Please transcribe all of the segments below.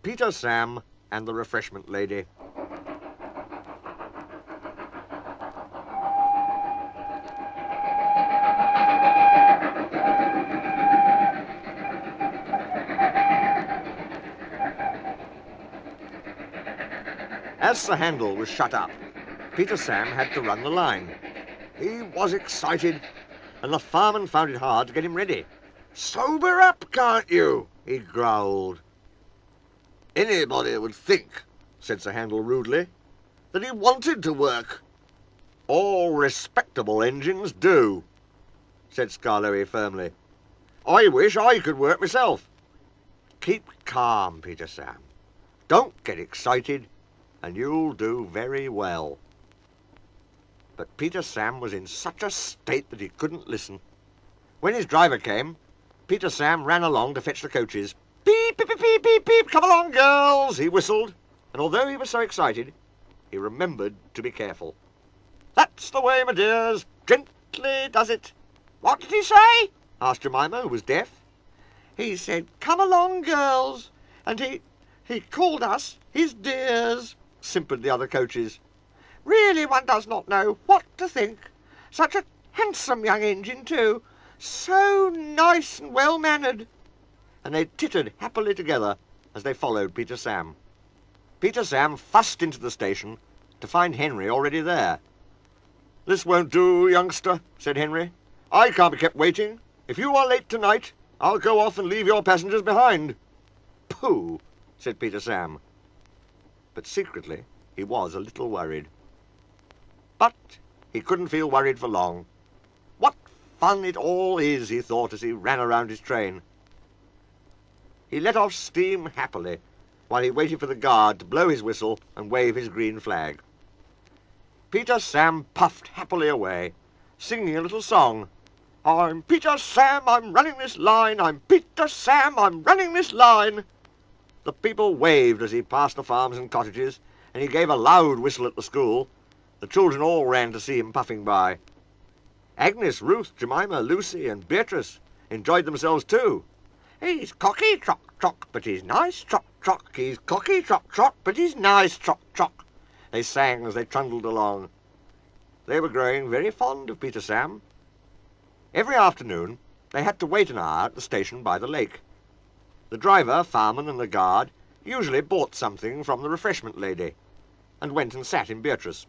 Peter, Sam and the Refreshment Lady. As the handle was shut up, Peter Sam had to run the line. He was excited, and the fireman found it hard to get him ready. "Sober up, can't you?" he growled. "Anybody would think," said Sir Handel rudely, "that he wanted to work." "All respectable engines do," said Skarloey firmly. "I wish I could work myself." "Keep calm, Peter Sam. Don't get excited, and you'll do very well." But Peter Sam was in such a state that he couldn't listen. When his driver came, Peter Sam ran along to fetch the coaches. "Beep, beep, beep, beep, beep, beep, come along, girls," he whistled, and although he was so excited, he remembered to be careful. "That's the way, my dears, gently does it." "What did he say?" asked Jemima, who was deaf. "He said, 'Come along, girls,' and he called us his dears," simpered the other coaches. "Really, one does not know what to think. Such a handsome young engine, too. So nice and well-mannered." And they tittered happily together as they followed Peter Sam. Peter Sam fussed into the station to find Henry already there. "This won't do, youngster," said Henry. "I can't be kept waiting. If you are late tonight, I'll go off and leave your passengers behind." "Pooh," said Peter Sam. But secretly he was a little worried. But he couldn't feel worried for long. What fun it all is, he thought as he ran around his train. He let off steam happily while he waited for the guard to blow his whistle and wave his green flag. Peter Sam puffed happily away, singing a little song. "I'm Peter Sam, I'm running this line, I'm Peter Sam, I'm running this line." The people waved as he passed the farms and cottages, and he gave a loud whistle at the school. The children all ran to see him puffing by. Agnes, Ruth, Jemima, Lucy and Beatrice enjoyed themselves too. "He's cocky, trot, trot, but he's nice, trot, trot. He's cocky, trot, trot, but he's nice, trot, trot," they sang as they trundled along. They were growing very fond of Peter Sam. Every afternoon they had to wait an hour at the station by the lake. The driver, fireman and the guard usually bought something from the Refreshment Lady and went and sat in Beatrice.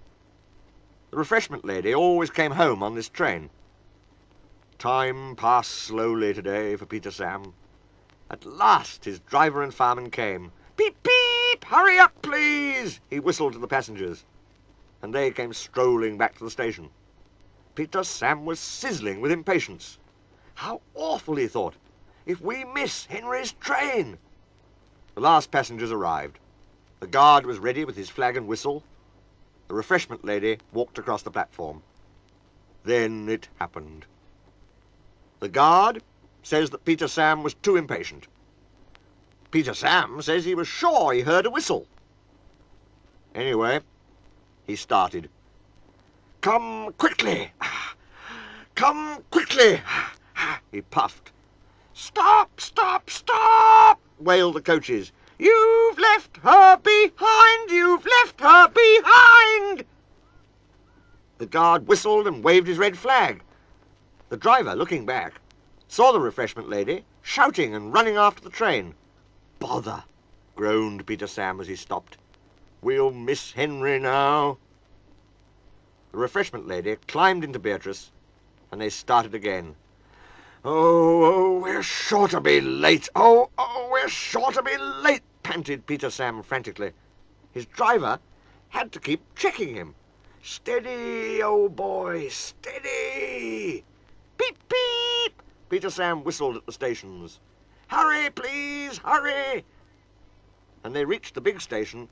The Refreshment Lady always came home on this train. Time passed slowly today for Peter Sam. At last his driver and fireman came. "Beep, beep, hurry up, please," he whistled to the passengers, and they came strolling back to the station. Peter Sam was sizzling with impatience. How awful, he thought, if we miss Henry's train. The last passengers arrived. The guard was ready with his flag and whistle. The Refreshment Lady walked across the platform. Then it happened. The guard says that Peter Sam was too impatient. Peter Sam says he was sure he heard a whistle. Anyway, he started. "Come quickly! Come quickly!" he puffed. "Stop, stop, stop!" wailed the coaches. "You've left her behind! You've left her behind!" The guard whistled and waved his red flag. The driver, looking back, saw the Refreshment Lady shouting and running after the train. "Bother!" groaned Peter Sam as he stopped. "We'll miss Henry now." The Refreshment Lady climbed into Beatrice, and they started again. Oh, we're sure to be late. Oh, we're sure to be late," panted Peter Sam frantically. His driver had to keep checking him. "Steady, old boy, steady!" "Beep, beep!" Peter Sam whistled at the stations. "Hurry, please, hurry!" And they reached the big station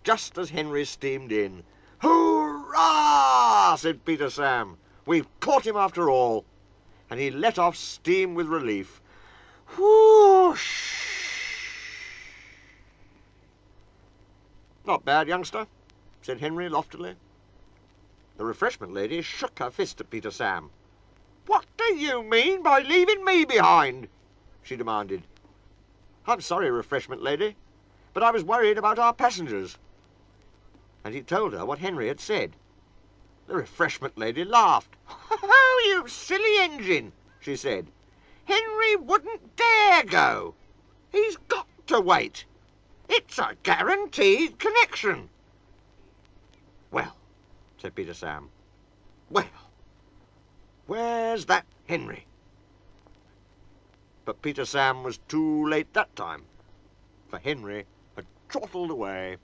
just as Henry steamed in. "Hurrah!" said Peter Sam. "We've caught him after all." And he let off steam with relief. Whoosh! "Not bad, youngster," said Henry loftily. The Refreshment Lady shook her fist at Peter Sam. "What do you mean by leaving me behind?" she demanded. "I'm sorry, Refreshment Lady, but I was worried about our passengers. And he told her what Henry had said. The refreshment lady laughed. "Oh, you silly engine," she said. "Henry wouldn't dare go. He's got to wait. It's a guaranteed connection." "Well," said Peter Sam, "well, where's that Henry?" But Peter Sam was too late that time, for Henry had trottled away.